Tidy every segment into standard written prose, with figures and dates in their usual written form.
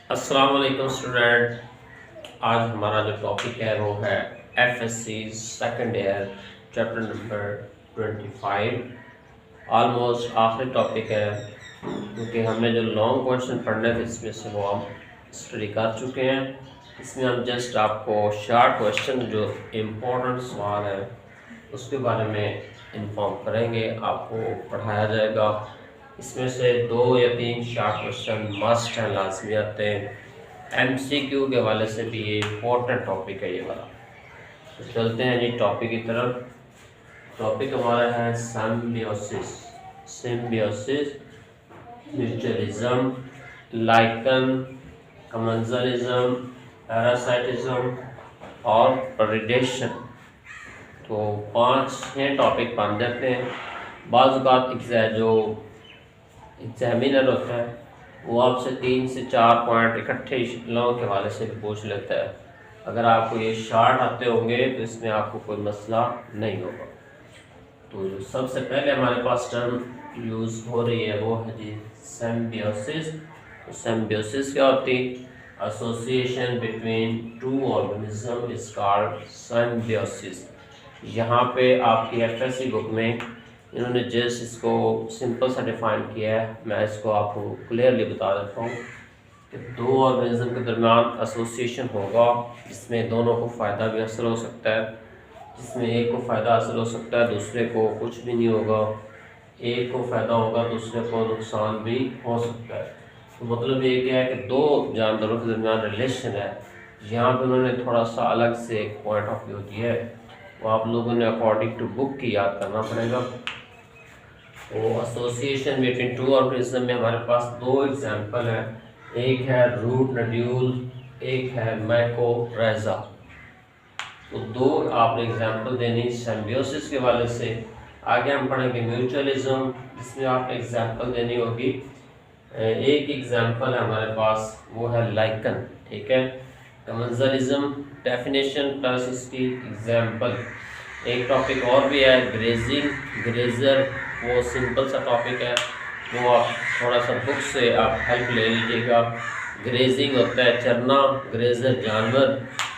अस्सलाम वालेकुम स्टूडेंट। आज हमारा जो टॉपिक है वो है FSc second year chapter number 25। Almost आखिरी टॉपिक है क्योंकि हमने जो लॉन्ग क्वेश्चन पढ़ने थे इसमें से वो हम स्टडी कर चुके हैं। इसमें हम जस्ट आपको शॉर्ट क्वेश्चन जो इम्पोर्टेंट सवाल है उसके बारे में इन्फॉर्म करेंगे, आपको पढ़ाया जाएगा। इसमें से 2 या 3 शॉर्ट क्वेश्चन मस्ट हैं, लाजमी आते हैं। एमसीक्यू के हवाले से भी ये इम्पोर्टेंट टॉपिक है ये वाला। तो चलते हैं जी टॉपिक की तरफ। टॉपिक हमारा है symbiosis, mutualism, lichen, commensalism, parasitism और प्रेडेशन। तो 5-6 टॉपिक बन जाते हैं। बाज़ औक़ात जो एग्जामिनर होता है वो आपसे 3 से 4 पॉइंट इकट्ठे लॉन्ग के हवाले से भी पूछ लेता है। अगर आपको ये शार्ट आते होंगे तो इसमें आपको कोई मसला नहीं होगा। तो जो सबसे पहले हमारे पास टर्म यूज़ हो रही है वो है जी सिम्बियोसिस। तो सिम्बियोसिस क्या होती है? Association between two organism is called symbiosis. यहाँ पे आपकी एफएससी बुक में इन्होंने जस्ट इसको सिंपल सा डिफाइन किया है। मैं इसको आपको क्लियरली बता देता हूँ कि 2 ऑर्गेनिज्म के दरमियान एसोसिएशन होगा जिसमें दोनों को फ़ायदा भी हासिल हो सकता है, जिसमें एक को फ़ायदा हासिल हो सकता है दूसरे को कुछ भी नहीं होगा, एक को फ़ायदा होगा दूसरे को नुकसान भी हो सकता है। तो मतलब ये क्या है कि 2 जानवरों के दरमियान रिलेशन है। यहाँ पर उन्होंने थोड़ा सा अलग से एक पॉइंट ऑफ व्यू दिया है, वो आप लोगों ने अकॉर्डिंग टू बुक की याद करना पड़ेगा। तो एसोसिएशन बिटवीन टू ऑर्गेनिज्म में हमारे पास 2 एग्जांपल हैं, एक है रूट नड्यूल, एक है माइकोराइजा। तो 2 आपने एग्जांपल देनी सिम्बियोसिस के वाले से। आगे हम पढ़ेंगे म्यूचुअलिज्म, जिसमें आपने एग्जांपल देनी होगी। एक एग्जांपल है हमारे पास वो है लाइकन, ठीक है। कमेंसलिज्म डेफिनेशन प्लस इसकी एग्जांपल। एक टॉपिक और भी है ग्रेजिंग, ग्रेजर, वो सिंपल सा टॉपिक है, वो आप थोड़ा सा बुक से आप हेल्प ले लीजिएगा। ग्रेजिंग होता है चरना, ग्रेजर जानवर,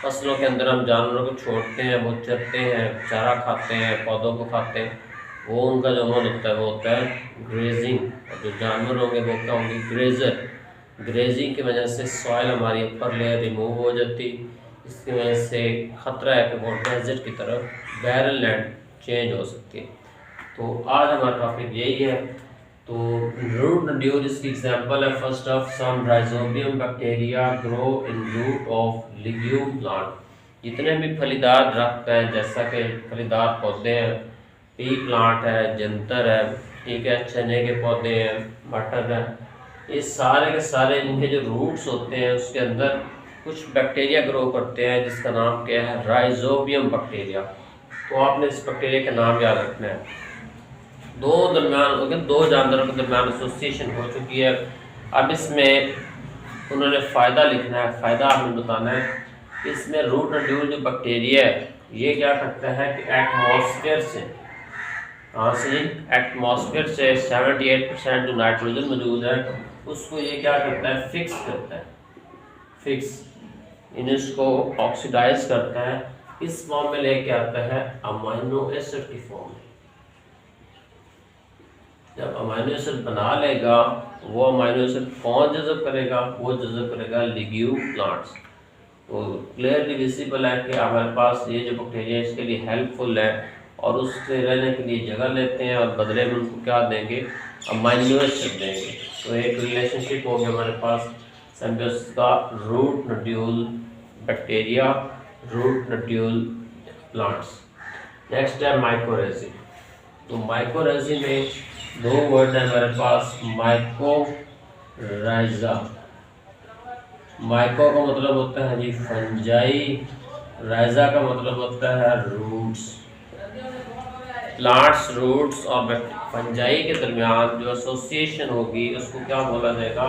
फसलों के अंदर हम जानवरों को छोड़ते हैं, वो चरते हैं, चारा खाते हैं, पौधों को खाते हैं, वो उनका जो अमल होता है वो होता है ग्रेजिंग। और जो जानवर होंगे वो क्या होंगे? ग्रेजर। ग्रेजिंग की वजह से सॉइल हमारी अपर लेयर रिमूव हो जाती, इसकी वजह से ख़तरा है कि वो डेजर्ट की तरफ बैरल लैंड चेंज हो सकती है। तो आज हमारा टॉपिक यही है। तो रूट नड्यूल इसकी एग्जांपल है first of some rhizobium bacteria grow in root of legume plant. जितने भी फलीदार दरख्त हैं, जैसा कि फलीदार पौधे हैं, पी प्लांट है, जंतर है, ठीक है, चने के पौधे हैं, मटर है, ये सारे के सारे इनके जो रूट्स होते हैं उसके अंदर कुछ बैक्टीरिया ग्रो करते हैं जिसका नाम क्या है? Rhizobium bacteria. तो आपने इस बैक्टीरिया का नाम याद रखना है। 2 जानवरों के दरमियान एसोसिएशन हो चुकी है। अब इसमें उन्होंने फ़ायदा लिखना है, फ़ायदा आपने बताना है। इसमें रूट नड्यूल जो बैक्टीरिया है ये क्या करता है कि एटमॉस्फेयर से, कहाँ से? एटमॉस्फेयर से 78% जो नाइट्रोजन मौजूद है उसको ये क्या करता है? फिक्स करता है, फिक्स इसको ऑक्सीडाइज करता है, इस फॉर्म में लेके आता है अमाइनो एसिड की फॉर्म में। जब अमाइनो एसिड बना लेगा वो अमाइनो एसिड कौन जज़ब करेगा? वो जज़ब करेगा लिग्यूम प्लांट्स। तो क्लियरली विजिबल है कि हमारे पास ये जो बैक्टीरिया इसके लिए हेल्पफुल है और उससे रहने के लिए जगह लेते हैं और बदले में उनको क्या देंगे? अमाइनो एसिड देंगे। तो एक रिलेशनशिप हो गया हमारे पास सिम्बियोसिस का, root nodule bacteria, root nodule plants. Next है माइकोरेजी। तो माइकोरेजी में 2 वर्ड है हमारे पास, माइकोराइजा। माइको का मतलब होता है जी फंजाई, राइजा का मतलब होता है रूट्स। प्लांट्स, रूट्स और फंजाई के दरमियान जो एसोसिएशन होगी उसको क्या बोला जाएगा?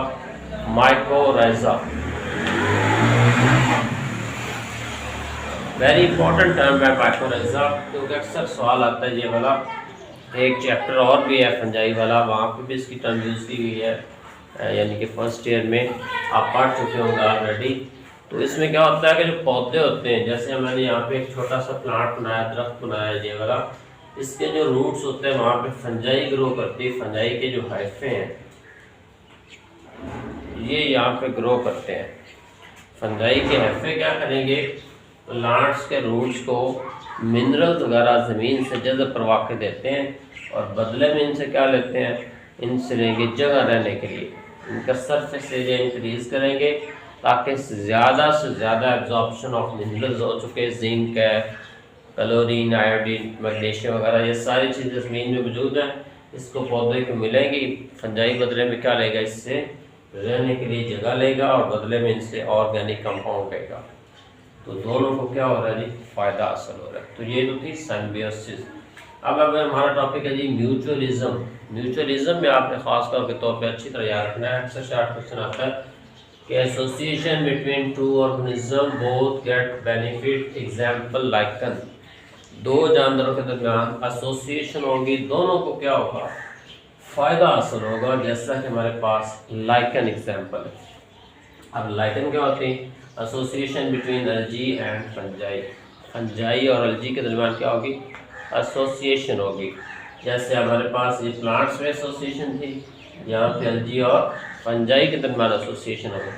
माइकोराइजा। वेरी इंपॉर्टेंट टर्म है माइकोराइजा, क्योंकि अक्सर सवाल आता है ये वाला। एक चैप्टर और भी है फंजाई वाला, वहाँ पे भी इसकी टर्म यूज़ की गई है। यानी कि फर्स्ट ईयर में आप पढ़ चुके होंगे ऑलरेडी। तो इसमें क्या होता है कि जो पौधे होते हैं, जैसे मैंने यहाँ पे एक छोटा सा प्लांट बनाया, दरख्त बनाया ये वाला, इसके जो रूट्स होते हैं वहाँ पे फंजाई ग्रो करती है। फंजाई के जो हाइफे हैं ये यहाँ पे ग्रो करते हैं। फंजाई के हाइफे क्या करेंगे, प्लांट्स के रूट्स को मिनरल्स वगैरह ज़मीन से जज़ब करवा के देते हैं और बदले में इनसे क्या लेते हैं, इनसे लेंगे जगह रहने के लिए। इनका सरफेस एरिया इंक्रीज़ करेंगे ताकि ज़्यादा से ज़्यादा एब्जॉर्प्शन ऑफ मिनरल्स हो चुके, जिंक है, क्लोरीन, आयोडीन, मैग्नीशियम वगैरह, ये सारी चीज़ें ज़मीन में मौजूद हैं। इसको पौधे को मिलेंगी। फंजाई बदले में क्या लेगा, इससे रहने के लिए जगह लेगा और बदले में इनसे ऑर्गेनिक कंपाउंड लेगा। तो दोनों को क्या हो रहा है जी, फ़ायदा हासिल हो रहा है। तो ये तो थी सिम्बियोसिस। अब अगर हमारा टॉपिक है जी म्यूचुअलिज्म। म्यूचुअलिज्म में आपने खास तौर के तौर पे अच्छी तरह याद रखना है। अक्सर शार्ट क्वेश्चन आता है कि association between two organism both get benefit, example lichen. दो जानवरों के दरमियान एसोसिएशन होगी, दोनों को क्या होगा, फ़ायदा हासिल होगा। जैसा कि हमारे पास लाइकन एग्जाम्पल है। अब लाइकन क्या होती है, association between algae and fungi. Fungi और एल्गी के दरमियान क्या होगी, एसोसिएशन होगी। जैसे हमारे पास ये प्लांट्स में एसोसिएशन थी, यहाँ पे एल्गी और फंजाई के दरमियान एसोसिएशन होगी।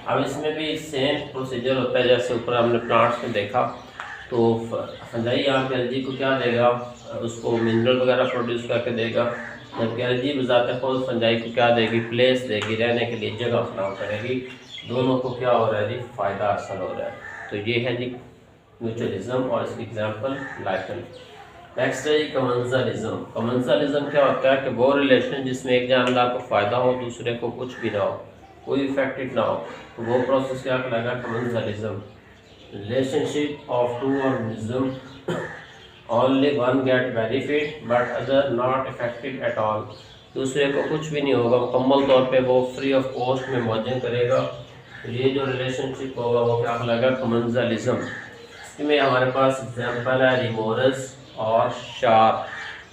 अब इसमें भी सेम प्रोसीजर होता है जैसे ऊपर हमने प्लांट्स में देखा। तो फंजाई यहाँ पे एल्गी को क्या देगा, उसको मिनरल वगैरह प्रोड्यूस करके देगा, जबकि एल्गी बजाते खुद फंजाई को क्या देगी, प्लेस देगी, रहने के लिए जगह फराहम करेगी। दोनों को क्या हो रहा है जी, फ़ायदा हासिल हो रहा है। तो ये है जी म्यूचुअलिज्म और इसकी एग्जाम्पल लाइकन। नेक्स्ट है जी कमेंसलिज्म। कमेंसलिज्म क्या होता है कि वो रिलेशन जिसमें एक जानदार को फ़ायदा हो, दूसरे को कुछ भी ना हो, कोई इफेक्टेड ना हो, तो वो प्रोसेस क्या कहलाएगा, commensalism. Relationship of two organism only one get benefit but other not affected at all. दूसरे को कुछ भी नहीं होगा, मुकम्मल तौर पे वो फ्री ऑफ कॉस्ट में मौजें करेगा। तो ये जो रिलेशनशिप होगा वो क्या कहलाएगा, कमेंसलिज्म। इसमें हमारे पास एग्जाम्पल है रिमोरस और शार्क।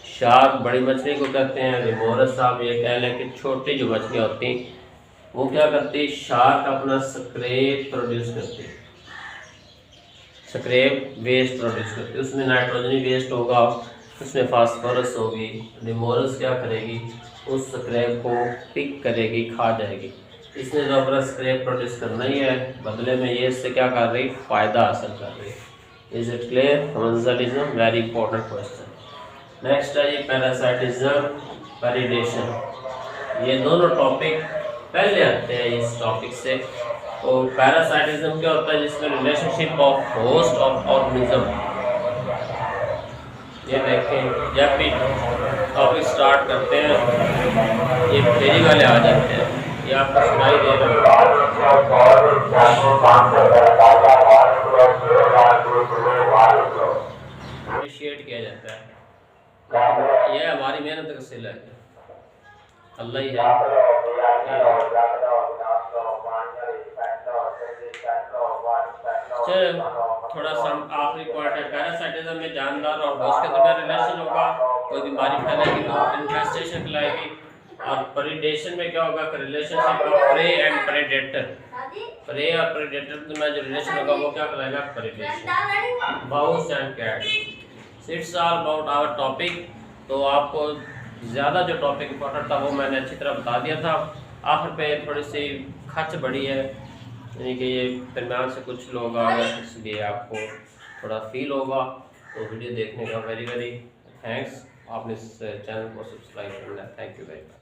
शार्क बड़ी मछली को कहते हैं, रिमोरस आप ये कह लें कि छोटी जो मछलियाँ होती हैं वो क्या करती है, शार्क अपना स्क्रैप प्रोड्यूस करती है, स्क्रैप वेस्ट प्रोड्यूस करती है। उसमें नाइट्रोजनी वेस्ट होगा, उसमें फास्फोरस होगी। रिमोरस क्या करेगी, उस स्क्रैप को पिक करेगी, खा जाएगी। इसने तो अपना स्क्रैप प्रोड्यूस करना ही है, बदले में ये इससे क्या कर रही, फ़ायदा हासिल कर रही है। Is it clear? Commensalism very important question. Next है ये पैरासाइटिज्म, पैरिडेशन। ये दोनों टॉपिक पहले आते हैं इस टॉपिक से। तो पैरासाइटिज्म क्या होता है, जिसमें relationship of host of organism. ये देखें, जब भी टॉपिक स्टार्ट करते हैं ये फेरी वाले आ जाते हैं, ये आपको सुनाई दे रहा है, अप्रिशिएट किया जाता है। ये हमारी मेहनत का सिला है, अल्लाह ही है। थोड़ा सा आखिरी पॉइंट है, पैरासाइटिज्म में जानदार और होस्ट के दरमियान रिलेशन होगा, कोई बीमारी फैलेगी तो इन्फेस्टेशन फैलाएगी। और प्रेडेशन में क्या होगा, relationship of prey and predator. Prey और प्रेडेटर में जो रिलेशन होगा वो क्या कहलाएगा, predation. Mouse and cat. It's all about our topic. तो आपको ज़्यादा जो टॉपिक इंपॉर्टेंट था वो मैंने अच्छी तरह बता दिया था। आखिर पे थोड़ी सी खच बड़ी है, यानी कि ये दरम्यान से कुछ लोग आ गए, इसलिए आपको थोड़ा फील होगा। तो वीडियो देखने का वेरी वेरी थैंक्स। आपने इस चैनल को सब्सक्राइब करना है। Thank you very much.